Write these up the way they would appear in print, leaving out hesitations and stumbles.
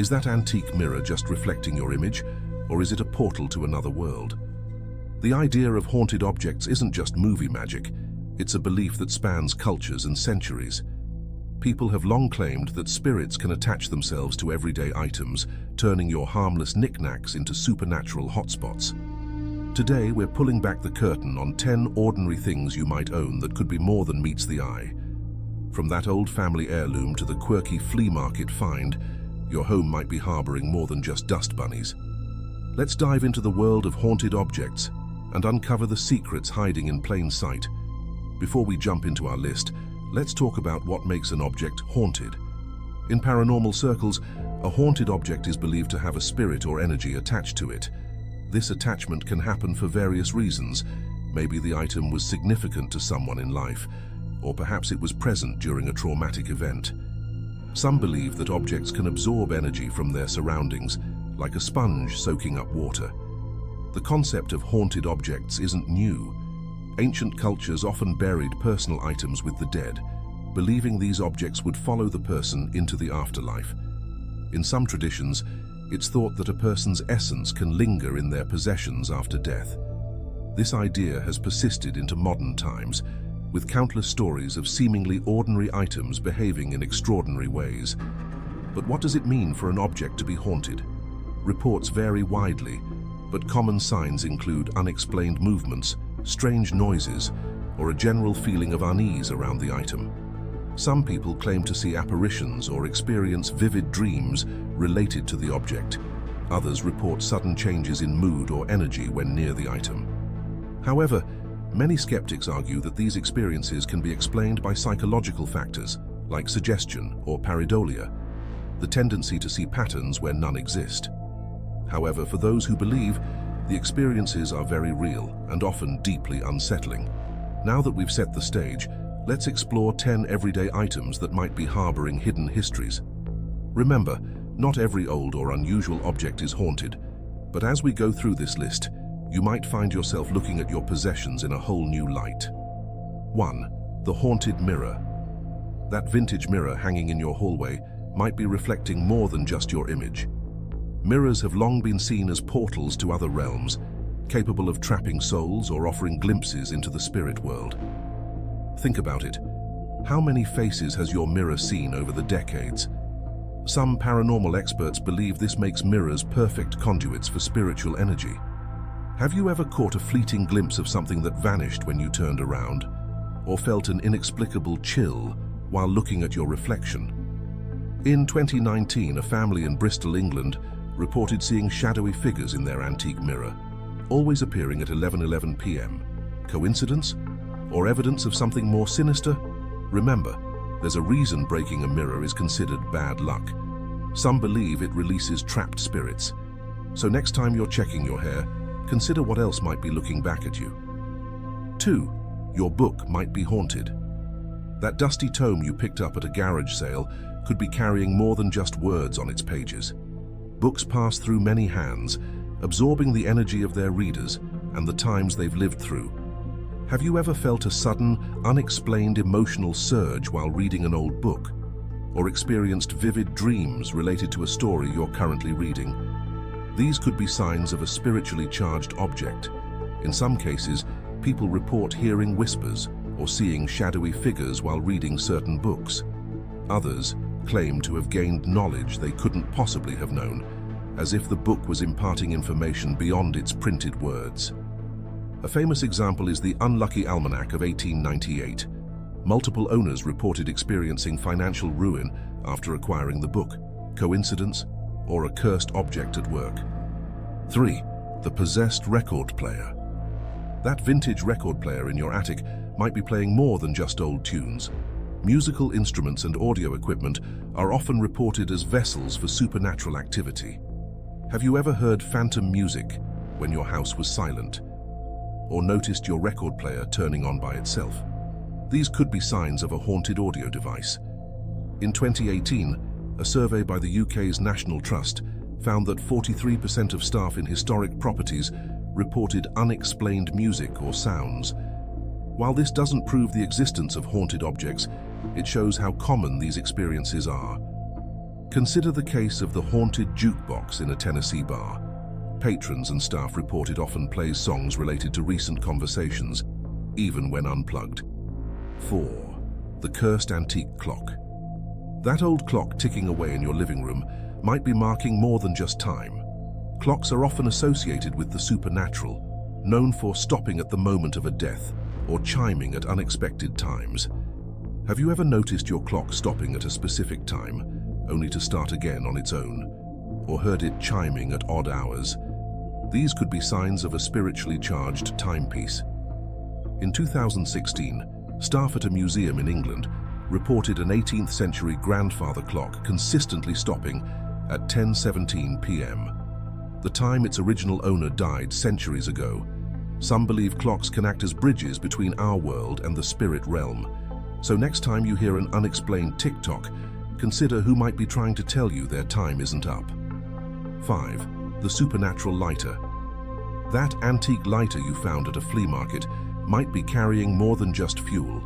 Is that antique mirror just reflecting your image, or is it a portal to another world? The idea of haunted objects isn't just movie magic, it's a belief that spans cultures and centuries. People have long claimed that spirits can attach themselves to everyday items, turning your harmless knickknacks into supernatural hotspots. Today, we're pulling back the curtain on 10 ordinary things you might own that could be more than meets the eye. From that old family heirloom to the quirky flea market find, your home might be harboring more than just dust bunnies. Let's dive into the world of haunted objects and uncover the secrets hiding in plain sight. Before we jump into our list, let's talk about what makes an object haunted. In paranormal circles, a haunted object is believed to have a spirit or energy attached to it. This attachment can happen for various reasons. Maybe the item was significant to someone in life, or perhaps it was present during a traumatic event. Some believe that objects can absorb energy from their surroundings, like a sponge soaking up water. The concept of haunted objects isn't new. Ancient cultures often buried personal items with the dead, believing these objects would follow the person into the afterlife. In some traditions, it's thought that a person's essence can linger in their possessions after death. This idea has persisted into modern times, with countless stories of seemingly ordinary items behaving in extraordinary ways. But what does it mean for an object to be haunted? Reports vary widely, but common signs include unexplained movements, strange noises, or a general feeling of unease around the item. Some people claim to see apparitions or experience vivid dreams related to the object. Others report sudden changes in mood or energy when near the item. However, many skeptics argue that these experiences can be explained by psychological factors, like suggestion or pareidolia, the tendency to see patterns where none exist. However, for those who believe, the experiences are very real and often deeply unsettling. Now that we've set the stage, let's explore 10 everyday items that might be harboring hidden histories. Remember, not every old or unusual object is haunted, but as we go through this list, you might find yourself looking at your possessions in a whole new light. 1. The haunted mirror. That vintage mirror hanging in your hallway might be reflecting more than just your image. Mirrors have long been seen as portals to other realms, capable of trapping souls or offering glimpses into the spirit world. Think about it. How many faces has your mirror seen over the decades? Some paranormal experts believe this makes mirrors perfect conduits for spiritual energy. Have you ever caught a fleeting glimpse of something that vanished when you turned around, or felt an inexplicable chill while looking at your reflection? In 2019, a family in Bristol, England, reported seeing shadowy figures in their antique mirror, always appearing at 11:11 p.m. Coincidence? Or evidence of something more sinister? Remember, there's a reason breaking a mirror is considered bad luck. Some believe it releases trapped spirits. So next time you're checking your hair, consider what else might be looking back at you. 2. Your book might be haunted. That dusty tome you picked up at a garage sale could be carrying more than just words on its pages. Books pass through many hands, absorbing the energy of their readers and the times they've lived through. Have you ever felt a sudden, unexplained emotional surge while reading an old book? Or experienced vivid dreams related to a story you're currently reading? These could be signs of a spiritually charged object. In some cases, people report hearing whispers or seeing shadowy figures while reading certain books. Others claim to have gained knowledge they couldn't possibly have known, as if the book was imparting information beyond its printed words. A famous example is the Unlucky Almanac of 1898. Multiple owners reported experiencing financial ruin after acquiring the book. Coincidence? Or a cursed object at work? 3. The possessed record player. That vintage record player in your attic might be playing more than just old tunes. Musical instruments and audio equipment are often reported as vessels for supernatural activity. Have you ever heard phantom music when your house was silent? Or noticed your record player turning on by itself? These could be signs of a haunted audio device. In 2018, a survey by the UK's National Trust found that 43% of staff in historic properties reported unexplained music or sounds. While this doesn't prove the existence of haunted objects, it shows how common these experiences are. Consider the case of the haunted jukebox in a Tennessee bar. Patrons and staff report it often plays songs related to recent conversations, even when unplugged. 4. The cursed antique clock. That old clock ticking away in your living room might be marking more than just time. Clocks are often associated with the supernatural, known for stopping at the moment of a death or chiming at unexpected times. Have you ever noticed your clock stopping at a specific time, only to start again on its own, or heard it chiming at odd hours? These could be signs of a spiritually charged timepiece. In 2016, staff at a museum in England reported an 18th century grandfather clock consistently stopping at 10:17 p.m., the time its original owner died centuries ago. Some believe clocks can act as bridges between our world and the spirit realm. So next time you hear an unexplained tick-tock, consider who might be trying to tell you their time isn't up. 5. The supernatural lighter. That antique lighter you found at a flea market might be carrying more than just fuel.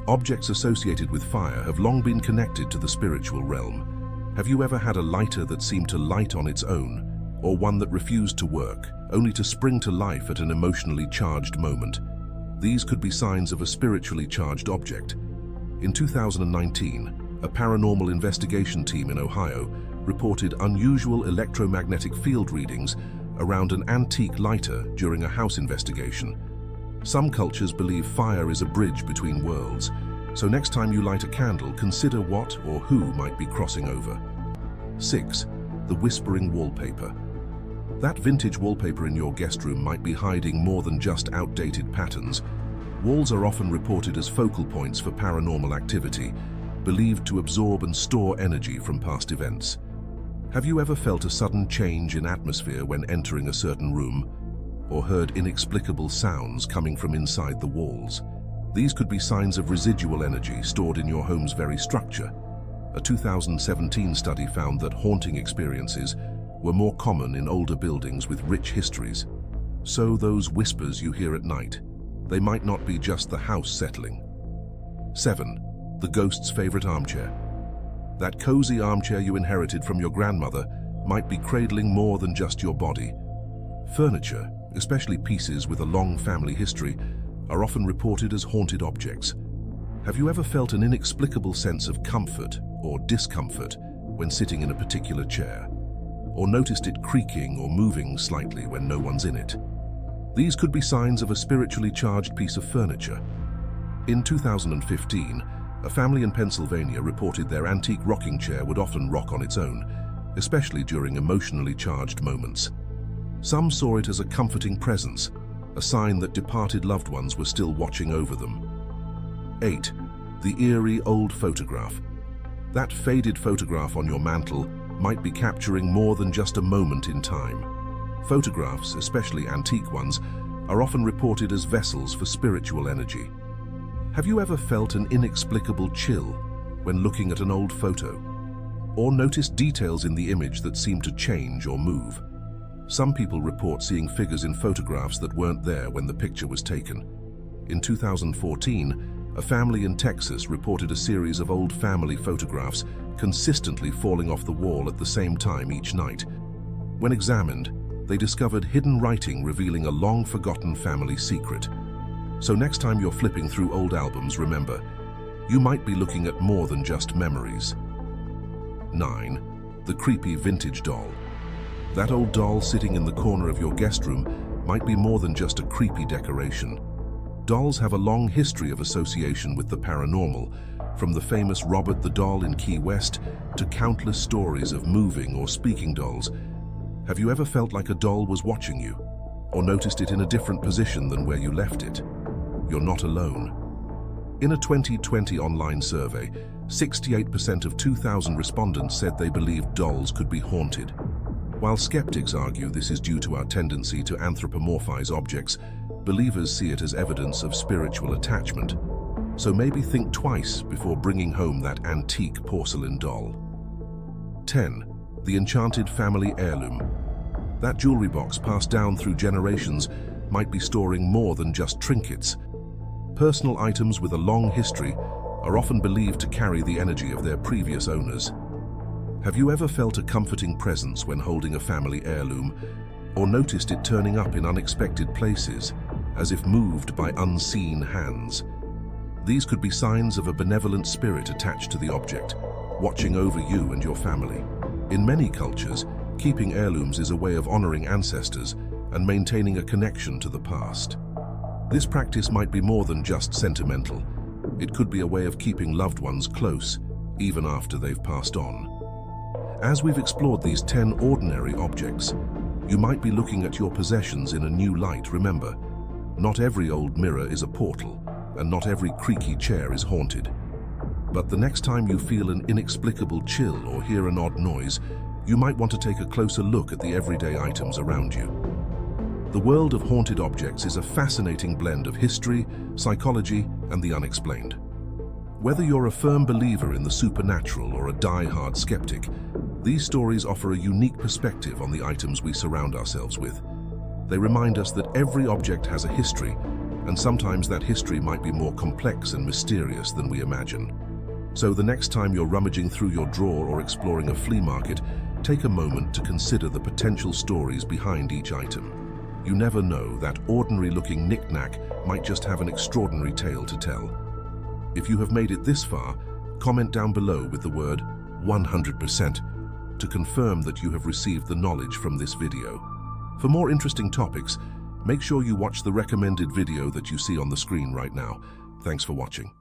Objects associated with fire have long been connected to the spiritual realm. Have you ever had a lighter that seemed to light on its own, or one that refused to work, only to spring to life at an emotionally charged moment? These could be signs of a spiritually charged object. In 2019, a paranormal investigation team in Ohio reported unusual electromagnetic field readings around an antique lighter during a house investigation. Some cultures believe fire is a bridge between worlds, so next time you light a candle, consider what or who might be crossing over. 6. The whispering wallpaper. That vintage wallpaper in your guest room might be hiding more than just outdated patterns. Walls are often reported as focal points for paranormal activity, believed to absorb and store energy from past events. Have you ever felt a sudden change in atmosphere when entering a certain room, or heard inexplicable sounds coming from inside the walls? These could be signs of residual energy stored in your home's very structure. A 2017 study found that haunting experiences were more common in older buildings with rich histories. So those whispers you hear at night, they might not be just the house settling. 7. The ghost's favorite armchair. That cozy armchair you inherited from your grandmother might be cradling more than just your body. Furniture, especially pieces with a long family history, are often reported as haunted objects. Have you ever felt an inexplicable sense of comfort or discomfort when sitting in a particular chair, or noticed it creaking or moving slightly when no one's in it? These could be signs of a spiritually charged piece of furniture. In 2015, a family in Pennsylvania reported their antique rocking chair would often rock on its own, especially during emotionally charged moments. Some saw it as a comforting presence, a sign that departed loved ones were still watching over them. 8. The eerie old photograph. That faded photograph on your mantle might be capturing more than just a moment in time. Photographs, especially antique ones, are often reported as vessels for spiritual energy. Have you ever felt an inexplicable chill when looking at an old photo, or noticed details in the image that seem to change or move? Some people report seeing figures in photographs that weren't there when the picture was taken. In 2014, a family in Texas reported a series of old family photographs consistently falling off the wall at the same time each night. When examined, they discovered hidden writing revealing a long-forgotten family secret. So next time you're flipping through old albums, remember, you might be looking at more than just memories. 9. The creepy vintage doll. That old doll sitting in the corner of your guest room might be more than just a creepy decoration. Dolls have a long history of association with the paranormal, from the famous Robert the Doll in Key West to countless stories of moving or speaking dolls. Have you ever felt like a doll was watching you, or noticed it in a different position than where you left it? You're not alone. In a 2020 online survey, 68% of 2,000 respondents said they believed dolls could be haunted. While skeptics argue this is due to our tendency to anthropomorphize objects, believers see it as evidence of spiritual attachment. So maybe think twice before bringing home that antique porcelain doll. 10. The enchanted family heirloom. That jewelry box passed down through generations might be storing more than just trinkets. Personal items with a long history are often believed to carry the energy of their previous owners. Have you ever felt a comforting presence when holding a family heirloom, or noticed it turning up in unexpected places, as if moved by unseen hands? These could be signs of a benevolent spirit attached to the object, watching over you and your family. In many cultures, keeping heirlooms is a way of honoring ancestors and maintaining a connection to the past. This practice might be more than just sentimental. It could be a way of keeping loved ones close, even after they've passed on. As we've explored these 10 ordinary objects, you might be looking at your possessions in a new light. Remember, not every old mirror is a portal, and not every creaky chair is haunted. But the next time you feel an inexplicable chill or hear an odd noise, you might want to take a closer look at the everyday items around you. The world of haunted objects is a fascinating blend of history, psychology, and the unexplained. Whether you're a firm believer in the supernatural or a die-hard skeptic, these stories offer a unique perspective on the items we surround ourselves with. They remind us that every object has a history, and sometimes that history might be more complex and mysterious than we imagine. So the next time you're rummaging through your drawer or exploring a flea market, take a moment to consider the potential stories behind each item. You never know, that ordinary-looking knick-knack might just have an extraordinary tale to tell. If you have made it this far, comment down below with the word 100% to confirm that you have received the knowledge from this video. For more interesting topics, make sure you watch the recommended video that you see on the screen right now. Thanks for watching.